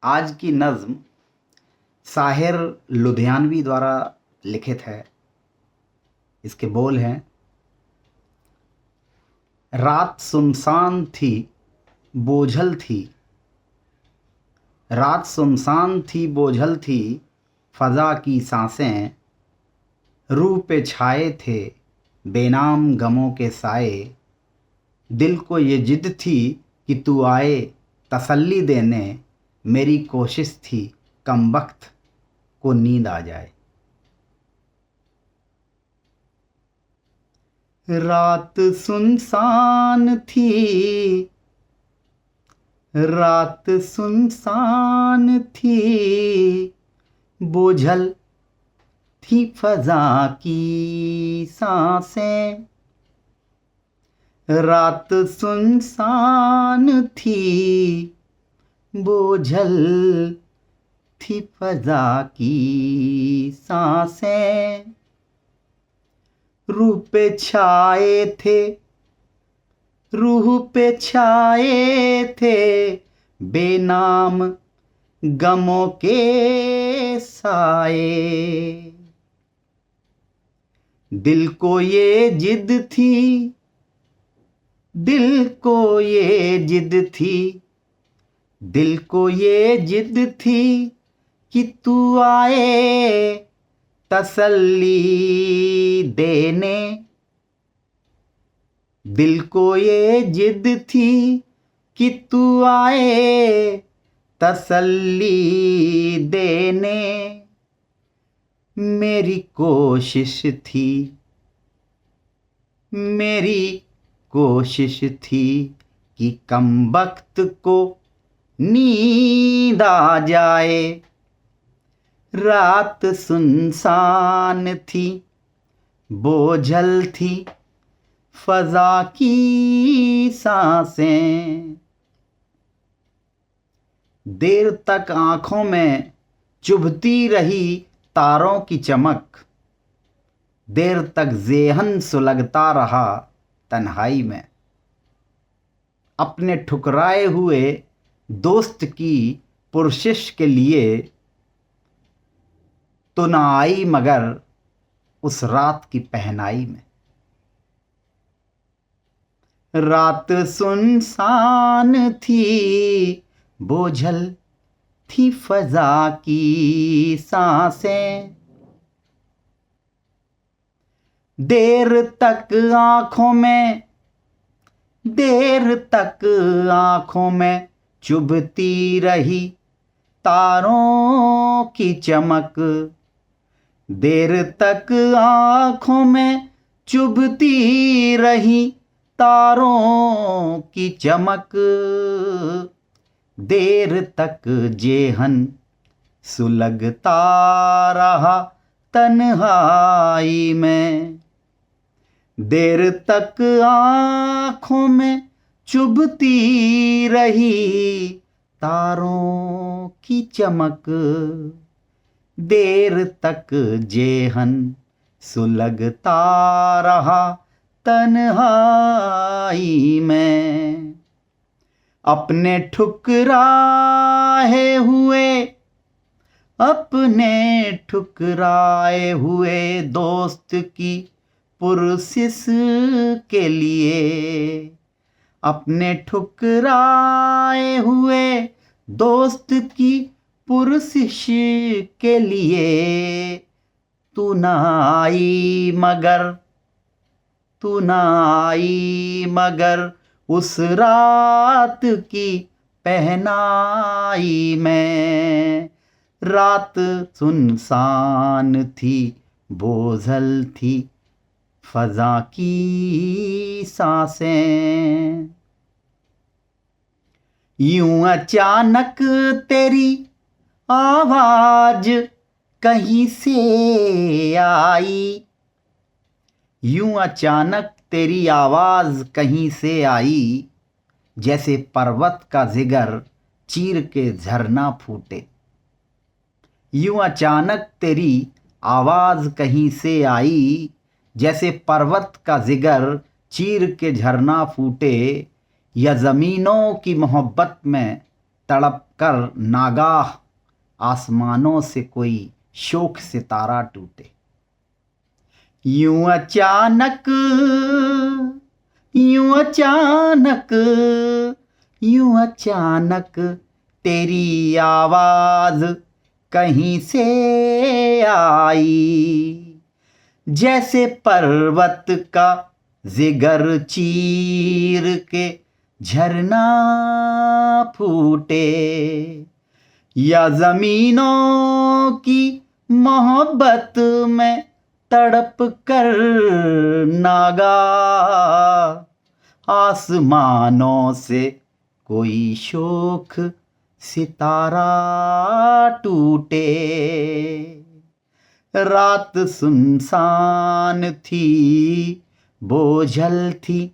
आज की नज़्म साहिर लुधियानवी द्वारा लिखित है। इसके बोल हैं, रात सुनसान थी, बोझल थी। रात सुनसान थी, बोझल थी, फ़ज़ा की सांसें रूह पे छाए थे बेनाम गमों के साए। दिल को ये जिद थी कि तू आए तसल्ली देने, मेरी कोशिश थी कमबख्त को नींद आ जाए। रात सुनसान थी, रात सुनसान थी, बोझल थी फ़ज़ा की सांसें। रात सुनसान थी, बोझल थी फ़ज़ा की सांसें। रूह पे छाए थे, रूह पे छाए थे बेनाम गमों के साए। दिल को ये जिद थी, दिल को ये जिद थी, दिल को ये जिद थी कि तू आए तसल्ली देने। दिल को ये जिद थी कि तू आए तसल्ली देने। मेरी कोशिश थी, मेरी कोशिश थी कि कमबख्त को नींद आ जाए। रात सुनसान थी, बोझल थी फ़ज़ा की सांसें। देर तक आँखों में चुभती रही तारों की चमक, देर तक ज़ेहन सुलगता रहा तन्हाई में। अपने ठुकराए हुए दोस्त की पुरशिश के लिए तो न आई मगर उस रात की पहनाई में। रात सुनसान थी, बोझल थी फ़ज़ा की सांसें। देर तक आँखों में, देर तक आँखों में चुभती रही तारों की चमक, देर तक आँखों में चुभती रही तारों की चमक। देर तक जेहन सुलगता रहा तन्हाई में। देर तक आँखों में चुभती रही तारों की चमक, देर तक जेहन सुलगता रहा तन्हाई में। अपने ठुकराए हुए, अपने ठुकराए हुए दोस्त की पुरसिस के लिए, अपने ठुकराए हुए दोस्त की पुरसिश के लिए तू न आई मगर, तू न आई मगर उस रात की पहनाई में। रात सुनसान थी, बोझल थी फ़ज़ा की सांसें। यूं अचानक तेरी आवाज कहीं से आई, यूं अचानक तेरी आवाज़ कहीं से आई, जैसे पर्वत का जिगर चीर के झरना फूटे। यूं अचानक तेरी आवाज़ कहीं से आई, जैसे पर्वत का जिगर चीर के झरना फूटे। या ज़मीनों की मोहब्बत में तड़प कर नागाह आसमानों से कोई शोक सितारा टूटे। यूं अचानक, यूं अचानक, यूं अचानक तेरी आवाज कहीं से आई, जैसे पर्वत का जिगर चीर के झरना फूटे, या जमीनों की मोहब्बत में तड़प कर नागा आसमानों से कोई शोक सितारा टूटे। रात सुनसान थी, बोझल थी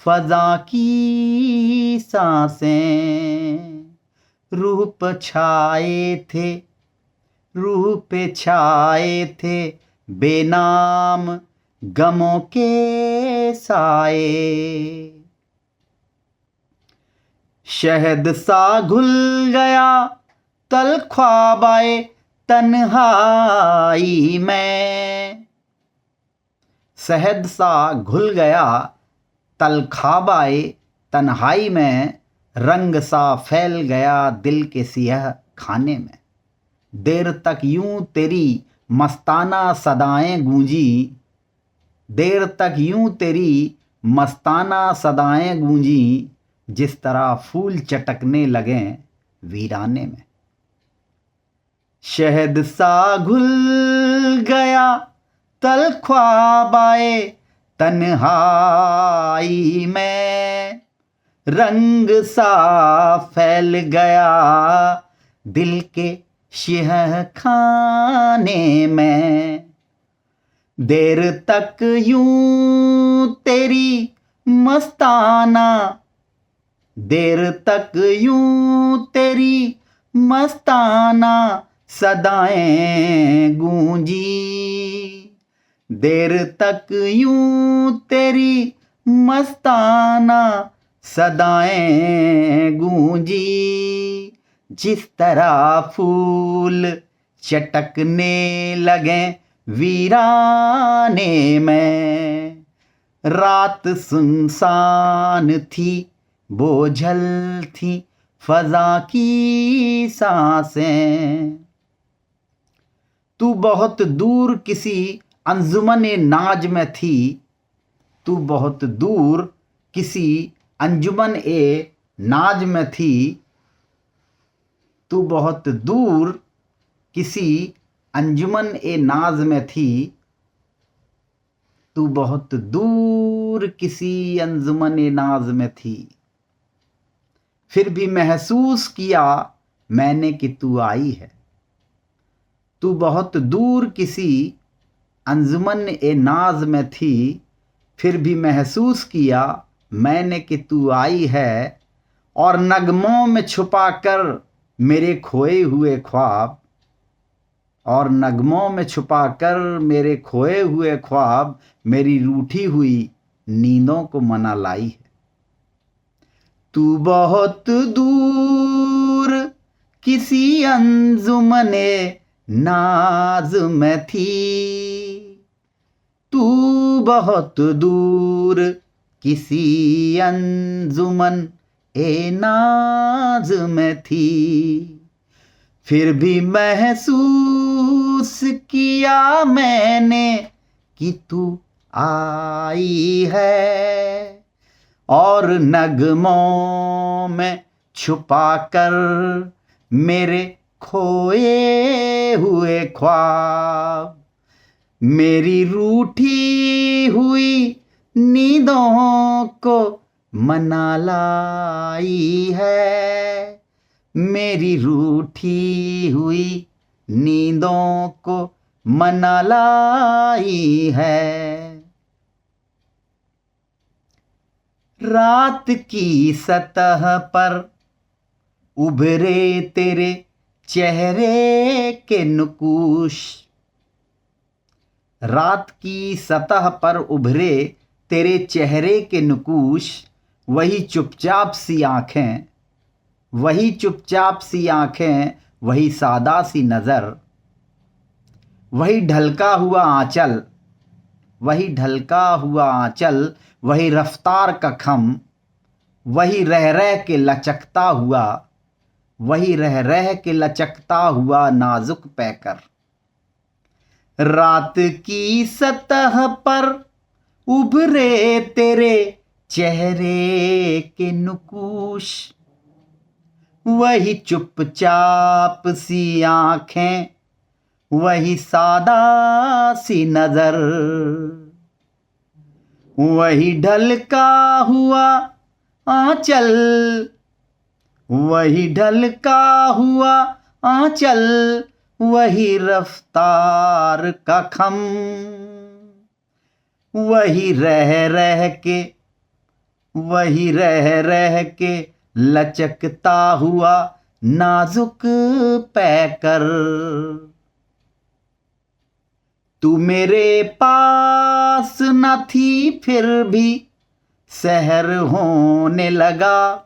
फजा की सांसें, रूह पे छाए थे, रूह पे छाए थे बेनाम गमों के साए। शहद सा घुल गया तल ख्वाबाए तन्हाई में, शहद सा घुल गया तल ख्वाबाए तन्हाई में, रंग सा फैल गया दिल के सियाह खाने में। देर तक यूं तेरी मस्ताना सदाएं गूंजी, देर तक यूं तेरी मस्ताना सदाएं गूंजी, जिस तरह फूल चटकने लगे वीराने में। शहद सा घुल गया तल ख्वाबाए तन्हाई में, रंग सा फैल गया दिल के शिह खाने में। देर तक यूं तेरी मस्ताना, देर तक यूं तेरी मस्ताना सदाएं गूंजी, देर तक यूं तेरी मस्ताना सदाएं गूंजी, जिस तरह फूल चटकने लगे वीराने में। रात सुनसान थी, बोझल थी फजा की सांसें। तू बहुत दूर किसी अंजुमन नाज में थी, तू बहुत दूर किसी अंजुमन ए नाज में थी, तू बहुत दूर किसी अंजुमन ए नाज में थी, तू बहुत दूर किसी अंजुमन ए नाज में थी। फिर भी महसूस किया मैंने कि तू आई है। तू बहुत दूर किसी अंजुमन ए नाज में थी, फिर भी महसूस किया मैंने कि तू आई है। और नगमों में छुपा कर मेरे खोए हुए ख्वाब, और नगमों में छुपा कर मेरे खोए हुए ख्वाब मेरी रूठी हुई नींदों को मना लाई है। तू बहुत दूर किसी अंजुमने नाज में थी, तू बहुत दूर किसी अंजुमन ए नाज में थी, फिर भी महसूस किया मैंने कि तू आई है। और नगमों में छुपा कर मेरे खोए हुए ख्वाब मेरी रूठी हुई नींदों को मना लाई है, मेरी रूठी हुई नींदों को मना लाई है। रात की सतह पर उभरे तेरे चेहरे के नुकूश, रात की सतह पर उभरे तेरे चेहरे के नुकूश, वही चुपचाप सी आंखें, वही चुपचाप सी आंखें, वही सादा सी नज़र, वही ढलका हुआ आंचल, वही ढलका हुआ आंचल, वही रफ्तार का खम, वही रह रह के लचकता हुआ, वही रह रह के लचकता हुआ नाजुक पैकर। रात की सतह पर उभरे तेरे चेहरे के नुकूश, वही चुपचाप सी आंखें, वही सादा सी नजर, वही ढलका हुआ आंचल, वही ढलका हुआ आंचल, वही रफ्तार का खम, वही रह रह के लचकता हुआ नाजुक पैकर। तू मेरे पास न थी फिर भी सहर होने लगा,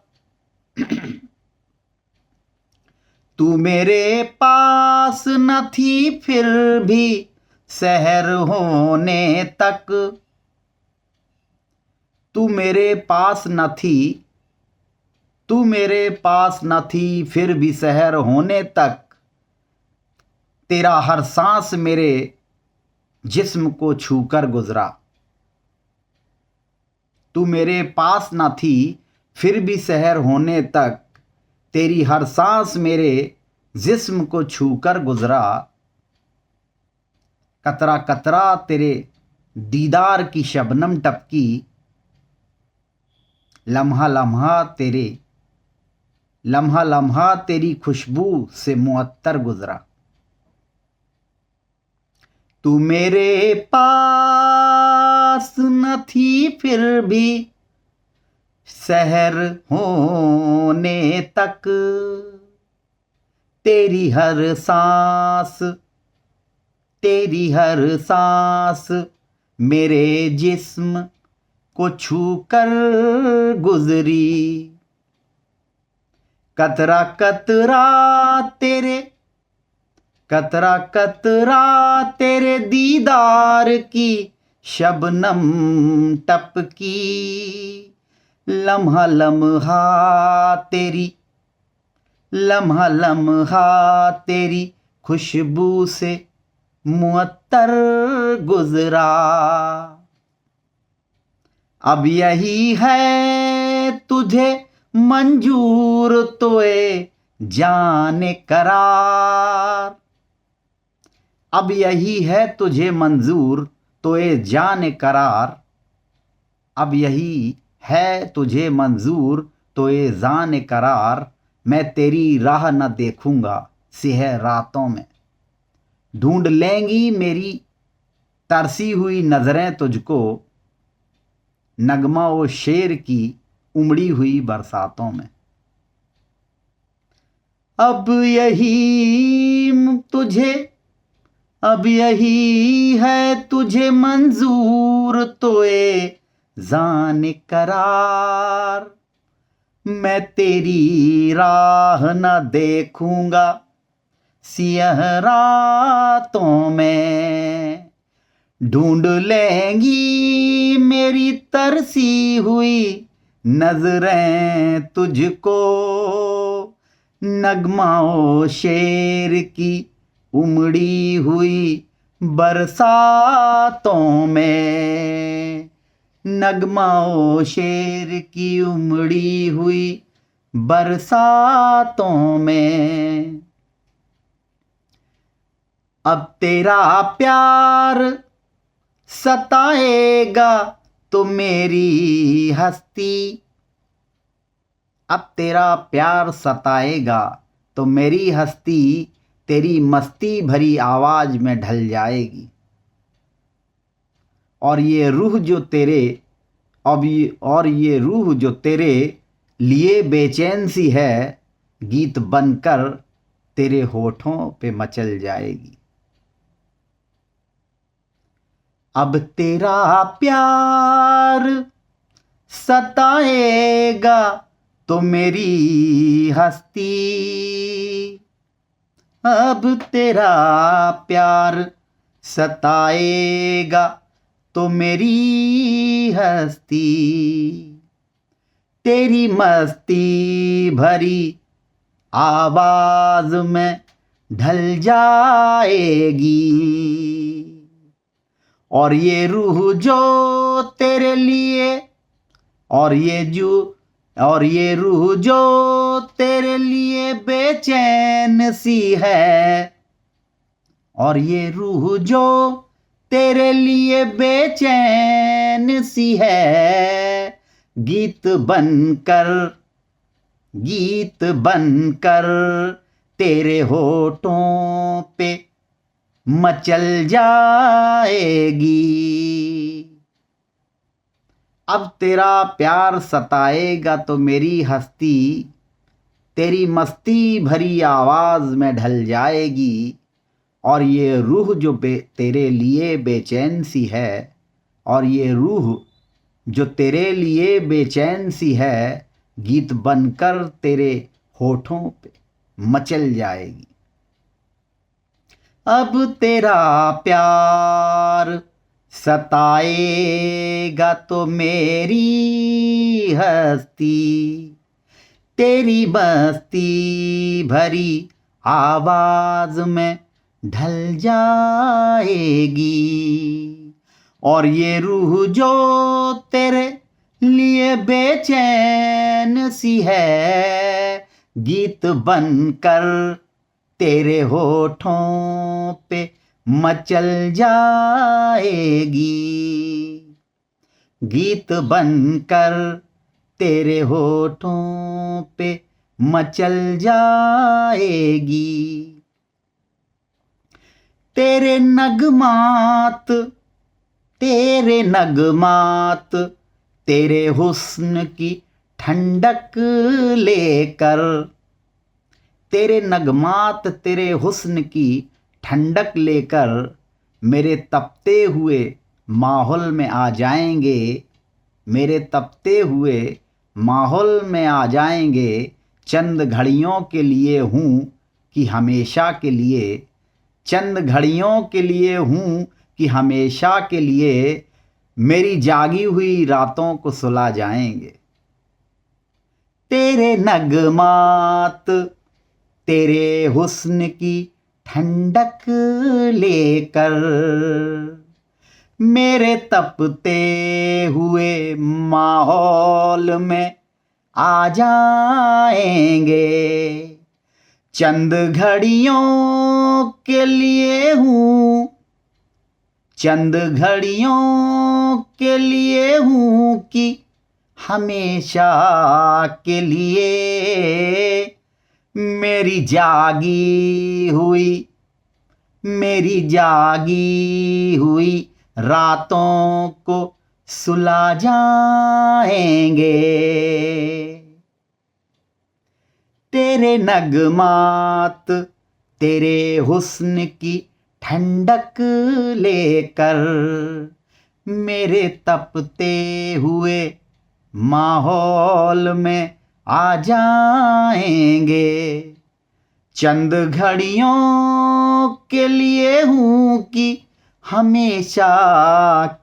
तू मेरे पास न थी फिर भी सहर होने तक, तू मेरे पास न थी, तू मेरे पास न थी फिर भी सहर होने तक, तेरा हर सांस मेरे जिस्म को छूकर गुजरा। तू मेरे पास न थी फिर भी सहर होने तक, तेरी हर सांस मेरे जिस्म को छूकर गुजरा। कतरा कतरा तेरे दीदार की शबनम टपकी, लम्हा लम्हा तेरी खुशबू से मुअत्तर गुजरा। तू मेरे पास न थी फिर भी सहर होने तक, तेरी हर सांस मेरे जिस्म को छूकर गुजरी। कतरा कतरा तेरे दीदार की शबनम टपकी, लम्हा लम्हा तेरी खुशबू से मुअत्तर गुजरा। अब यही है तुझे मंजूर तोए जाने करार, अब यही है तुझे मंजूर तोए जाने करार, अब यही है तुझे मंजूर तोए जाने करार। मैं तेरी राह न देखूंगा सिह रातों में, ढूंढ लेंगी मेरी तरसी हुई नजरें तुझको, नगमा ओ शेर की उमड़ी हुई बरसातों में। अब यही है तुझे मंजूर तोए जाने करार, मैं तेरी राह न देखूंगा सियह रातों में, ढूंढ लेंगी मेरी तरसी हुई नजरें तुझको, नगमाओ शेर की उमड़ी हुई बरसातों में, नगमाओ शेर की उमड़ी हुई बरसातों में। अब तेरा प्यार सताएगा तो मेरी हस्ती, अब तेरा प्यार सताएगा तो मेरी हस्ती तेरी मस्ती भरी आवाज में ढल जाएगी। और ये रूह जो तेरे लिए बेचैन सी है, गीत बनकर तेरे होठों पे मचल जाएगी। अब तेरा प्यार सताएगा तो मेरी हस्ती, अब तेरा प्यार सताएगा तो मेरी हस्ती, तेरी मस्ती भरी आवाज में ढल जाएगी। और ये रूह जो तेरे लिए, और ये रूह जो तेरे लिए बेचैन सी है, और ये रूह जो तेरे लिए बेचैन सी है, गीत बनकर तेरे होठों पे मचल जाएगी। अब तेरा प्यार सताएगा तो मेरी हस्ती, तेरी मस्ती भरी आवाज में ढल जाएगी। और ये रूह जो तेरे लिए बेचैन सी है, और ये रूह जो तेरे लिए बेचैन सी है, गीत बनकर तेरे होठों पे मचल जाएगी। अब तेरा प्यार सताएगा तो मेरी हस्ती, तेरी मस्ती भरी आवाज में ढल जाएगी। और ये रूह जो तेरे लिए बेचैन सी है, गीत बनकर तेरे होठों पे मचल जाएगी। गीत बनकर तेरे होठों पे मचल जाएगी। तेरे नगमात तेरे हुस्न की ठंडक लेकर, तेरे नगमात तेरे हुस्न की ठंडक लेकर मेरे तपते हुए माहौल में आ जाएंगे, मेरे तपते हुए माहौल में आ जाएंगे। चंद घड़ियों के लिए हूँ कि हमेशा के लिए, चंद घड़ियों के लिए हूँ कि हमेशा के लिए मेरी जागी हुई रातों को सुला जाएंगे। तेरे नगमात तेरे हुस्न की ठंडक लेकर मेरे तपते हुए माहौल में आ जाएंगे। चंद घड़ियों के लिए हूँ, चंद घड़ियों के लिए हूँ कि हमेशा के लिए मेरी जागी हुई रातों को सुला जाएंगे। तेरे नगमात तेरे हुस्न की ठंडक लेकर मेरे तपते हुए माहौल में आ जाएंगे। चंद घड़ियों के लिए हूँ कि हमेशा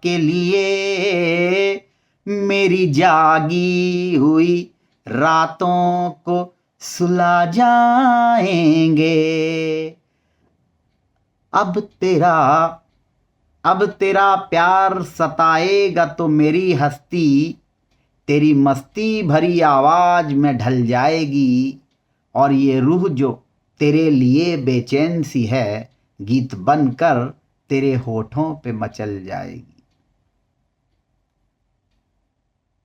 के लिए मेरी जागी हुई रातों को सुला जाएंगे। अब तेरा प्यार सताएगा तो मेरी हस्ती, तेरी मस्ती भरी आवाज में ढल जाएगी। और ये रूह जो तेरे लिए बेचैन सी है, गीत बनकर तेरे होठों पे मचल जाएगी।